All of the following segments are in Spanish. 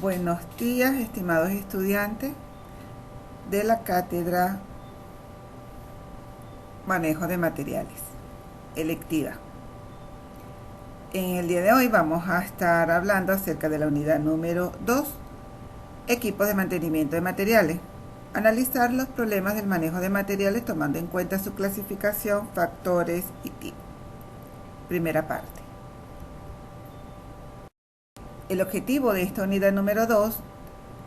Buenos días, estimados estudiantes de la cátedra Manejo de Materiales, electiva. En el día de hoy vamos a estar hablando acerca de la unidad número 2, equipos de mantenimiento de materiales. Analizar los problemas del manejo de materiales tomando en cuenta su clasificación, factores y tipo. Primera parte. El objetivo de esta unidad número 2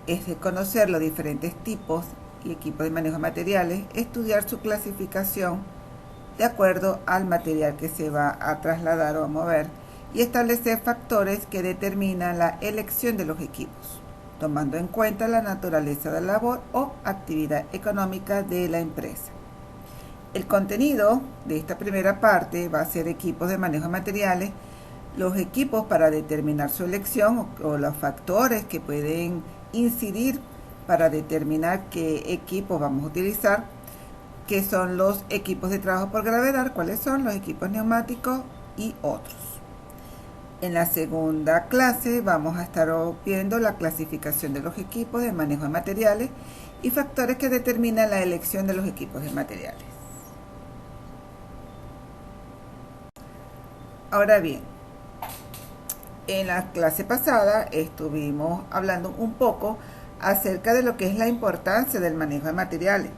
es de conocer los diferentes tipos y equipos de manejo de materiales, estudiar su clasificación de acuerdo al material que se va a trasladar o a mover y establecer factores que determinan la elección de los equipos, tomando en cuenta la naturaleza de la labor o actividad económica de la empresa. El contenido de esta primera parte va a ser equipos de manejo de materiales, los equipos para determinar su elección o los factores que pueden incidir para determinar qué equipos vamos a utilizar, qué son los equipos de trabajo por gravedad, cuáles son los equipos neumáticos y otros. En la segunda clase vamos a estar viendo la clasificación de los equipos de manejo de materiales y factores que determinan la elección de los equipos de materiales. Ahora bien, en la clase pasada estuvimos hablando un poco acerca de lo que es la importancia del manejo de materiales,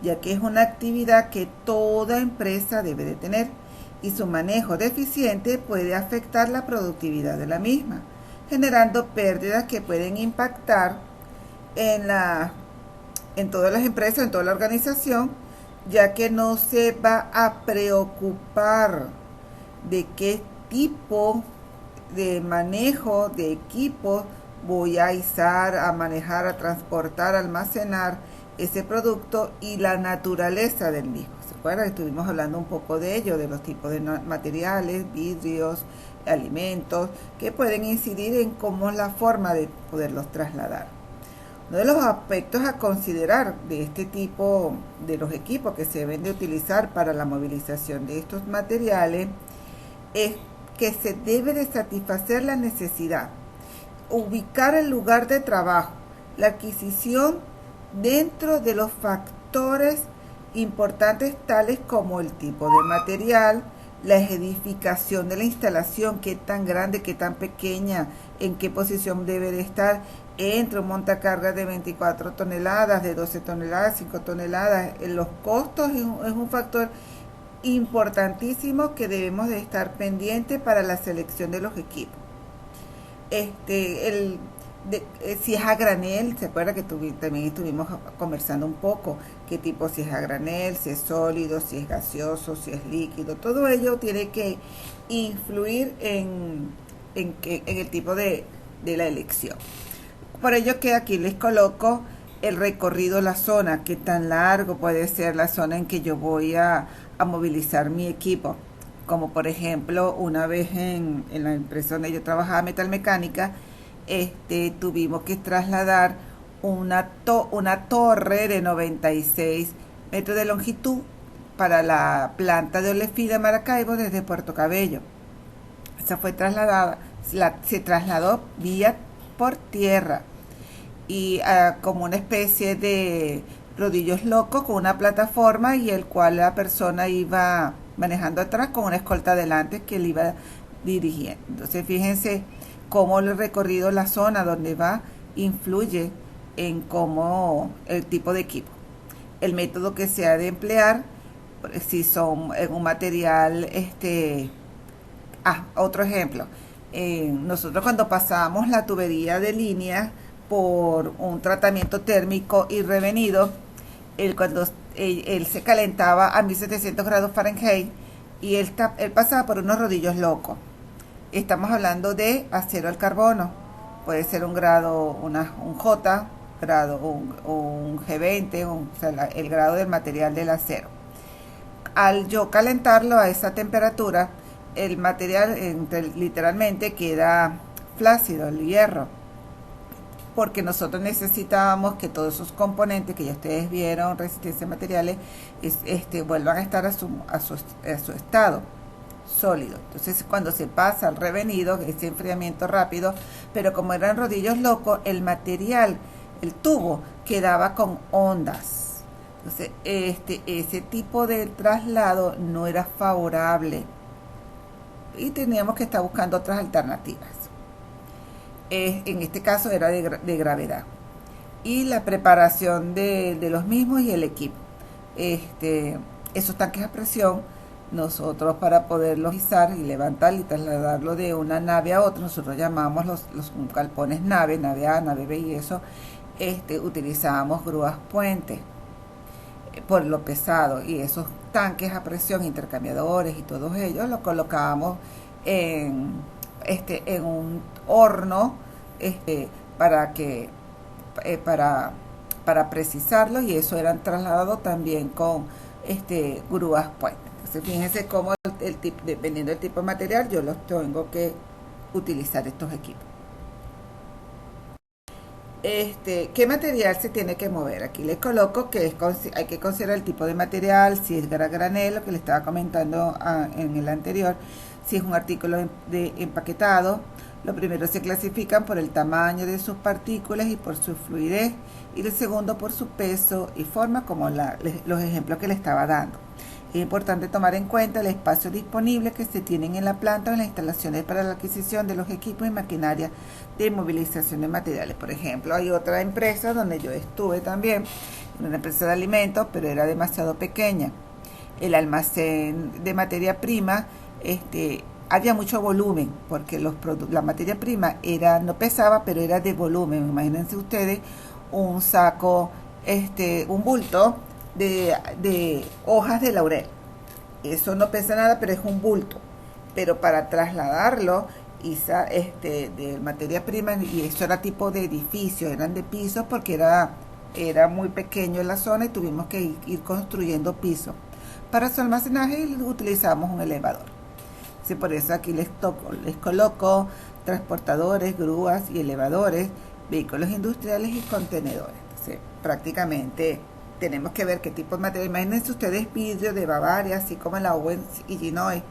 ya que es una actividad que toda empresa debe de tener y su manejo deficiente puede afectar la productividad de la misma, generando pérdidas que pueden impactar en todas las empresas, en toda la organización, ya que no se va a preocupar de qué tipo de manejo de equipos voy a izar, a manejar, a transportar, a almacenar ese producto y la naturaleza del mismo. ¿Se acuerdan? Estuvimos hablando un poco de ello, de los tipos de materiales, vidrios, alimentos, que pueden incidir en cómo es la forma de poderlos trasladar. Uno de los aspectos a considerar de este tipo de los equipos que se deben de utilizar para la movilización de estos materiales es que se debe de satisfacer la necesidad, ubicar el lugar de trabajo, la adquisición dentro de los factores importantes tales como el tipo de material, la edificación de la instalación, qué tan grande, qué tan pequeña, en qué posición debe de estar, entre un montacargas de 24 toneladas, de 12 toneladas, 5 toneladas, los costos es un factor importantísimo que debemos de estar pendientes para la selección de los equipos. Si es a granel, se acuerda que también estuvimos conversando un poco qué tipo, si es a granel, si es sólido, si es gaseoso, si es líquido, todo ello tiene que influir en el tipo de la elección. Por ello que aquí les coloco el recorrido, la zona, qué tan largo puede ser la zona en que yo voy a movilizar mi equipo. Como por ejemplo, una vez en la empresa donde yo trabajaba, metalmecánica, tuvimos que trasladar una torre de 96 metros de longitud para la planta de Olefina Maracaibo desde Puerto Cabello. Esa fue trasladada, se trasladó vía por tierra y como una especie de rodillos locos con una plataforma y el cual la persona iba manejando atrás con una escolta adelante que le iba dirigiendo. Entonces fíjense cómo el recorrido, la zona donde va, influye en cómo el tipo de equipo. El método que se ha de emplear, si son en un material, otro ejemplo. Nosotros cuando pasamos la tubería de línea por un tratamiento térmico y revenido, cuando él se calentaba a 1700 grados Fahrenheit y él pasaba por unos rodillos locos. Estamos hablando de acero al carbono, puede ser un grado, un J, grado, un G20, o sea, el grado del material del acero. Al yo calentarlo a esa temperatura, el material literalmente queda flácido, el hierro, porque nosotros necesitábamos que todos esos componentes que ya ustedes vieron, resistencia a materiales, vuelvan a estar a su estado, sólido. Entonces cuando se pasa al revenido, ese enfriamiento rápido, pero como eran rodillos locos, el material, el tubo, quedaba con ondas. Entonces ese tipo de traslado no era favorable y teníamos que estar buscando otras alternativas. En este caso era de gravedad. Y la preparación de los mismos y el equipo. Esos tanques a presión, nosotros para poderlos izar y levantar y trasladarlo de una nave a otra, nosotros llamamos los galpones nave A, nave B y eso, utilizábamos grúas puente por lo pesado, y esos tanques a presión, intercambiadores y todos ellos los colocábamos en, en un horno para que para precisarlo, y eso eran trasladados también con grúas puentes. Entonces fíjense cómo dependiendo del tipo de material yo los tengo que utilizar estos equipos. ¿Qué material se tiene que mover? Aquí les coloco que hay que considerar el tipo de material, si es granel, lo que les estaba comentando en el anterior, si es un artículo de empaquetado. Lo primero se clasifican por el tamaño de sus partículas y por su fluidez, y el segundo por su peso y forma, como los ejemplos que les estaba dando. Es importante tomar en cuenta el espacio disponible que se tienen en la planta o en las instalaciones para la adquisición de los equipos y maquinaria de movilización de materiales. Por ejemplo, hay otra empresa donde yo estuve también, una empresa de alimentos, pero era demasiado pequeña. El almacén de materia prima, había mucho volumen, porque la materia prima no pesaba, pero era de volumen. Imagínense ustedes un saco, un bulto de hojas de laurel. Eso no pesa nada, pero es un bulto. Pero para trasladarlo, de materia prima, y eso era tipo de edificio, eran de pisos, porque era muy pequeño en la zona y tuvimos que ir construyendo pisos. Para su almacenaje utilizamos un elevador. Sí, por eso aquí les coloco transportadores, grúas y elevadores, vehículos industriales y contenedores. Entonces, prácticamente tenemos que ver qué tipo de material. Imagínense ustedes vidrio de Bavaria, así como la Owens Illinois,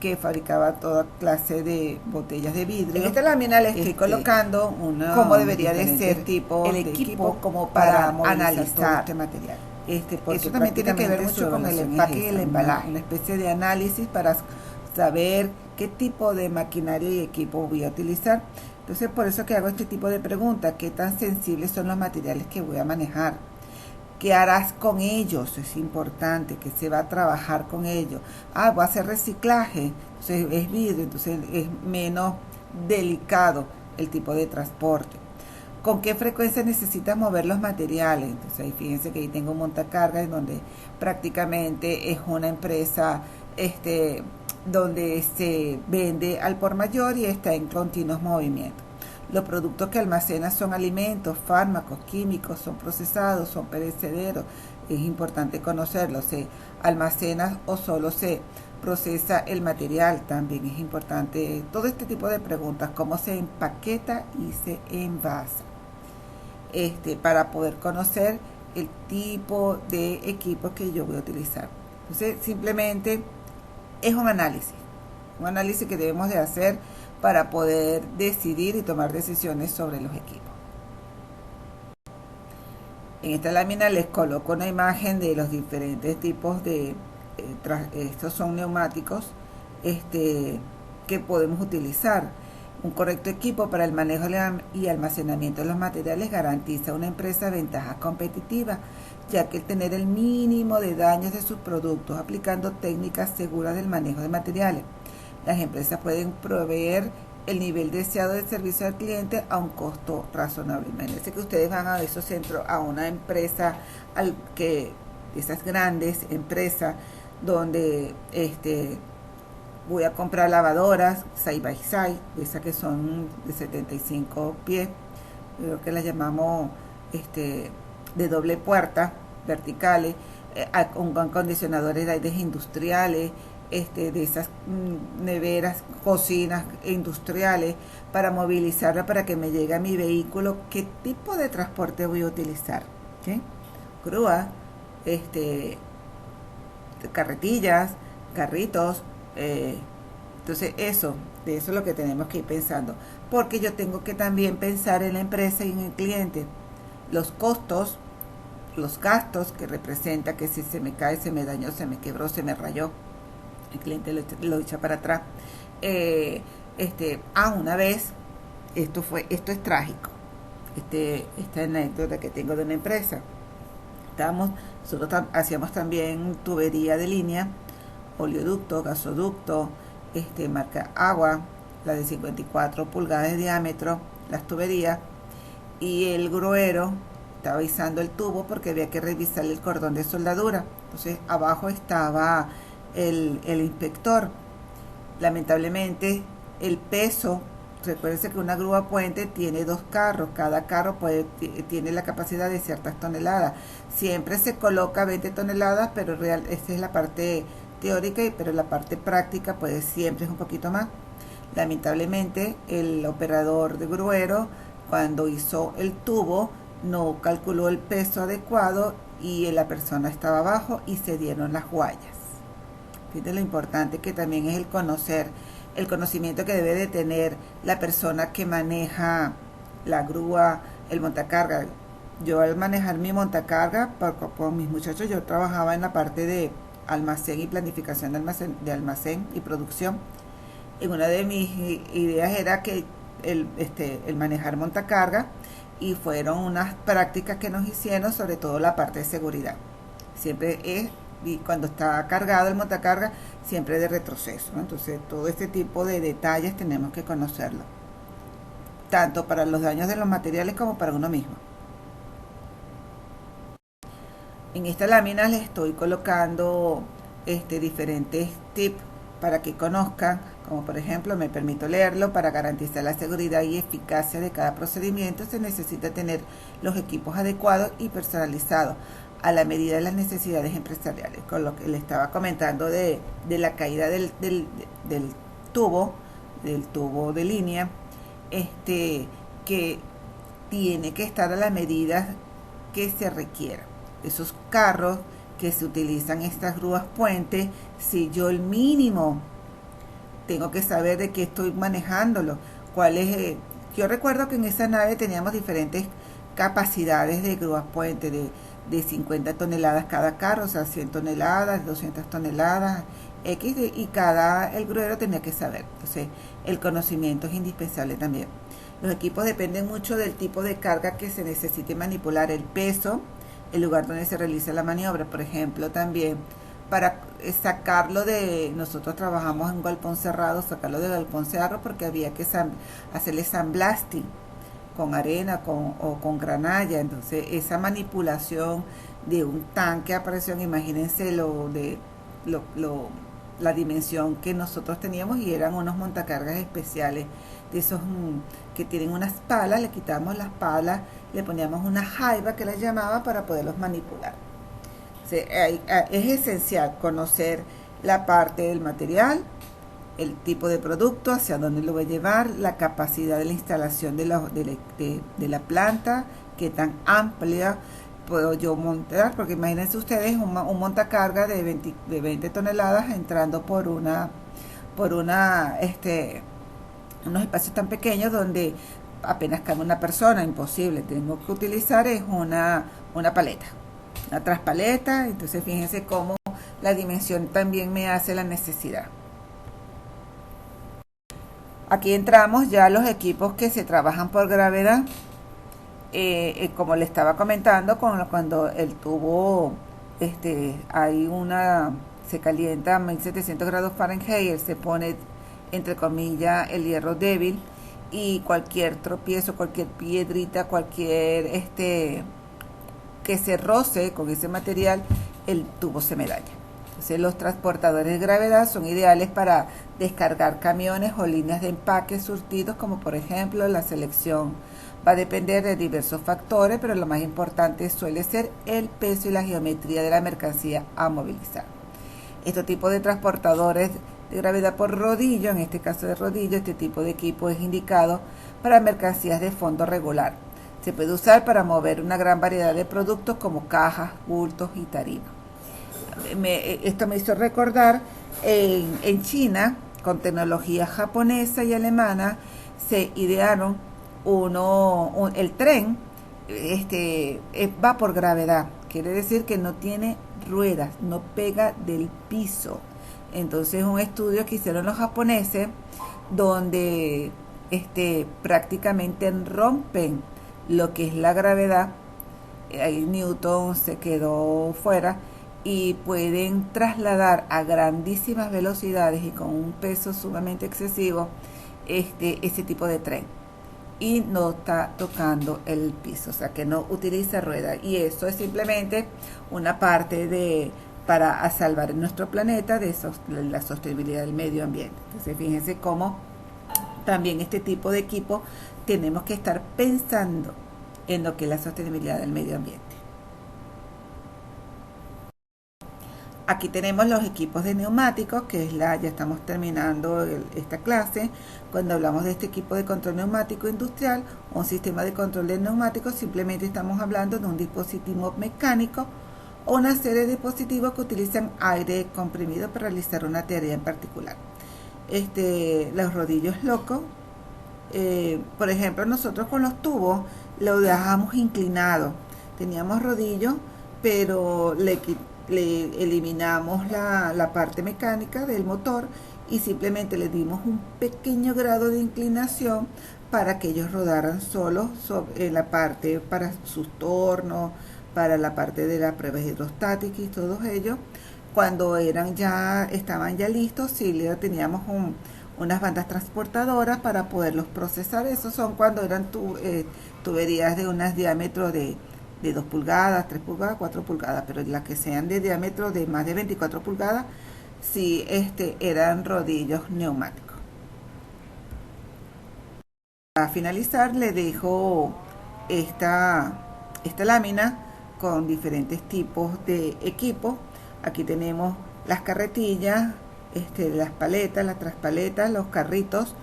que fabricaba toda clase de botellas de vidrio. En esta lámina les estoy colocando cómo debería de ser el equipo como para analizar este material. Eso también tiene que ver mucho con el empaque y el embalaje, una especie de análisis para saber qué tipo de maquinaria y equipo voy a utilizar. Entonces, por eso que hago este tipo de preguntas: ¿qué tan sensibles son los materiales que voy a manejar? ¿Qué harás con ellos? Es importante, que se va a trabajar con ellos. Voy a hacer reciclaje, entonces es vidrio, entonces es menos delicado el tipo de transporte. ¿Con qué frecuencia necesitas mover los materiales? Entonces ahí fíjense que ahí tengo un montacargas, en donde prácticamente es una empresa donde se vende al por mayor y está en continuos movimientos. Los productos que almacena son alimentos, fármacos, químicos, son procesados, son perecederos. Es importante conocerlo. ¿Se almacena o solo se procesa el material? También es importante todo este tipo de preguntas: cómo se empaqueta y se envasa, para poder conocer el tipo de equipo que yo voy a utilizar. Entonces, simplemente es un análisis que debemos de hacer para poder decidir y tomar decisiones sobre los equipos. En esta lámina les coloco una imagen de los diferentes tipos de, estos son neumáticos, que podemos utilizar. Un correcto equipo para el manejo y almacenamiento de los materiales garantiza a una empresa ventajas competitivas, ya que el tener el mínimo de daños de sus productos, aplicando técnicas seguras del manejo de materiales. Las empresas pueden proveer el nivel deseado de servicio al cliente a un costo razonable. Imagínense que ustedes van a esos centros, a una empresa, esas grandes empresas, donde voy a comprar lavadoras side by side, esas que son de 75 pies, creo que las llamamos de doble puerta, verticales, con acondicionadores de aires industriales, de esas neveras, cocinas industriales, para movilizarla para que me llegue a mi vehículo. ¿Qué tipo de transporte voy a utilizar? ¿Okay? Grúa, carretillas, carritos, Entonces de eso es lo que tenemos que ir pensando, porque yo tengo que también pensar en la empresa y en el cliente, los costos, los gastos que representa que si se me cae, se me dañó, se me quebró, se me rayó, el cliente lo echa para atrás. Una vez, esto es trágico, esta anécdota que tengo de una empresa. Nosotros hacíamos también tubería de línea, oleoducto, gasoducto, marca agua, la de 54 pulgadas de diámetro, las tuberías, y el gruero estaba izando el tubo porque había que revisar el cordón de soldadura. Entonces abajo estaba el inspector. Lamentablemente el peso, recuérdense que una grúa puente tiene 2 carros, cada carro tiene la capacidad de ciertas toneladas. Siempre se coloca 20 toneladas, pero esta es la parte teórica, pero la parte práctica pues siempre es un poquito más. Lamentablemente el operador de gruero, cuando hizo el tubo, no calculó el peso adecuado y la persona estaba abajo y se dieron las guayas. Fíjate lo importante que también es el conocimiento que debe de tener la persona que maneja la grúa, el montacarga. Yo al manejar mi montacarga, con mis muchachos, yo trabajaba en la parte de almacén y planificación de almacén y producción. Y una de mis ideas era que el manejar montacarga, y fueron unas prácticas que nos hicieron, sobre todo la parte de seguridad. Siempre y cuando está cargado el montacarga, siempre de retroceso, ¿no? Entonces todo este tipo de detalles tenemos que conocerlo, tanto para los daños de los materiales como para uno mismo. En esta lámina les estoy colocando diferentes tips para que conozcan, como por ejemplo, me permito leerlo: para garantizar la seguridad y eficacia de cada procedimiento se necesita tener los equipos adecuados y personalizados a la medida de las necesidades empresariales. Con lo que le estaba comentando de la caída del tubo de línea, que tiene que estar a la medida que se requiera. Esos carros que se utilizan, estas grúas puente, si yo el mínimo tengo que saber de qué estoy manejándolo, yo recuerdo que en esa nave teníamos diferentes capacidades de grúas puente, de 50 toneladas cada carro, o sea, 100 toneladas, 200 toneladas, y el gruero tenía que saber. Entonces, el conocimiento es indispensable también. Los equipos dependen mucho del tipo de carga que se necesite manipular, el peso, el lugar donde se realiza la maniobra. Por ejemplo, también para sacarlo nosotros trabajamos en galpón cerrado, sacarlo del galpón cerrado, porque había que hacerle sandblasting con arena o con granalla. Entonces esa manipulación de un tanque a presión, imagínense la dimensión que nosotros teníamos, y eran unos montacargas especiales de esos que tienen unas palas. Le quitamos las palas, le poníamos una jaiba que las llamaba para poderlos manipular. Es esencial conocer la parte del material, el tipo de producto, hacia dónde lo voy a llevar, la capacidad de la instalación de la planta, qué tan amplia puedo yo montar, porque imagínense ustedes un montacarga de 20 toneladas entrando por unos espacios tan pequeños donde apenas cabe una persona. Imposible. Tengo que utilizar una paleta, una traspaleta. Entonces fíjense cómo la dimensión también me hace la necesidad. Aquí entramos ya a los equipos que se trabajan por gravedad. Como le estaba comentando, cuando el tubo se calienta a 1700 grados Fahrenheit, se pone entre comillas el hierro débil, y cualquier tropiezo, cualquier piedrita, cualquier que se roce con ese material, el tubo se me daña. Entonces los transportadores de gravedad son ideales para descargar camiones o líneas de empaque surtidos, como por ejemplo la selección. Va a depender de diversos factores, pero lo más importante suele ser el peso y la geometría de la mercancía a movilizar. Este tipo de transportadores de gravedad por rodillo, en este caso de rodillo, este tipo de equipo es indicado para mercancías de fondo regular. Se puede usar para mover una gran variedad de productos como cajas, bultos y tarimas. Esto me hizo recordar en China, con tecnología japonesa y alemana se idearon el tren va por gravedad, quiere decir que no tiene ruedas, no pega del piso. Entonces un estudio que hicieron los japoneses donde prácticamente rompen lo que es la gravedad. Ahí Newton se quedó fuera y pueden trasladar a grandísimas velocidades y con un peso sumamente excesivo ese tipo de tren y no está tocando el piso, o sea que no utiliza rueda, y eso es simplemente una parte de para salvar nuestro planeta de la sostenibilidad del medio ambiente. Entonces fíjense cómo también este tipo de equipo tenemos que estar pensando en lo que es la sostenibilidad del medio ambiente. Aquí tenemos los equipos de neumáticos, que es ya estamos terminando esta clase. Cuando hablamos de este equipo de control neumático industrial o un sistema de control de neumáticos, simplemente estamos hablando de un dispositivo mecánico o una serie de dispositivos que utilizan aire comprimido para realizar una tarea en particular. Los rodillos locos, por ejemplo, nosotros con los tubos lo dejamos inclinado. Teníamos rodillos, pero le eliminamos la parte mecánica del motor y simplemente le dimos un pequeño grado de inclinación para que ellos rodaran solos en la parte para sus tornos, para la parte de la prueba hidrostática y todos ellos. Cuando estaban ya listos, sí le teníamos unas bandas transportadoras para poderlos procesar. Esos son cuando eran tuberías de unos diámetros de 2 pulgadas, 3 pulgadas, 4 pulgadas, pero las que sean de diámetro de más de 24 pulgadas, sí eran rodillos neumáticos. Para finalizar, le dejo esta lámina con diferentes tipos de equipos. Aquí tenemos las carretillas, las paletas, las traspaletas, los carritos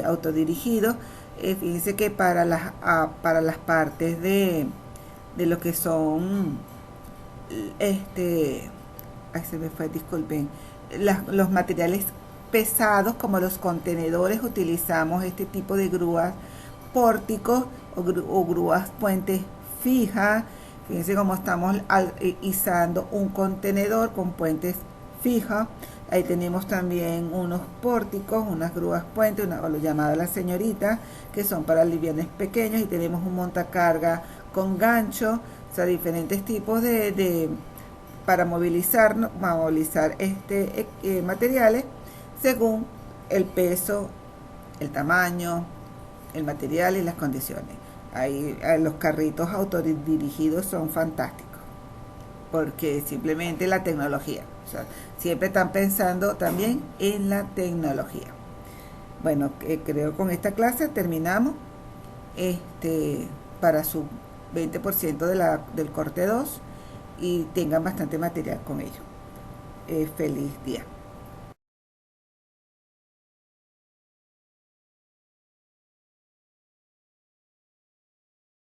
autodirigidos. Fíjense que para las partes de lo que son ay, se me fue, disculpen, los materiales pesados como los contenedores, utilizamos este tipo de grúas pórticos o grúas puentes fijas. Fíjense cómo estamos izando un contenedor con puentes fijas. Ahí tenemos también unos pórticos, unas grúas puentes, o lo llamado la señorita, que son para livianes pequeños, y tenemos un montacarga con gancho, o sea, diferentes tipos para movilizar materiales según el peso, el tamaño, el material y las condiciones. Ahí los carritos autodirigidos son fantásticos porque simplemente la tecnología, o sea, siempre están pensando también en la tecnología. Bueno, creo que con esta clase terminamos para su 20% del corte 2 y tengan bastante material con ello. Feliz día.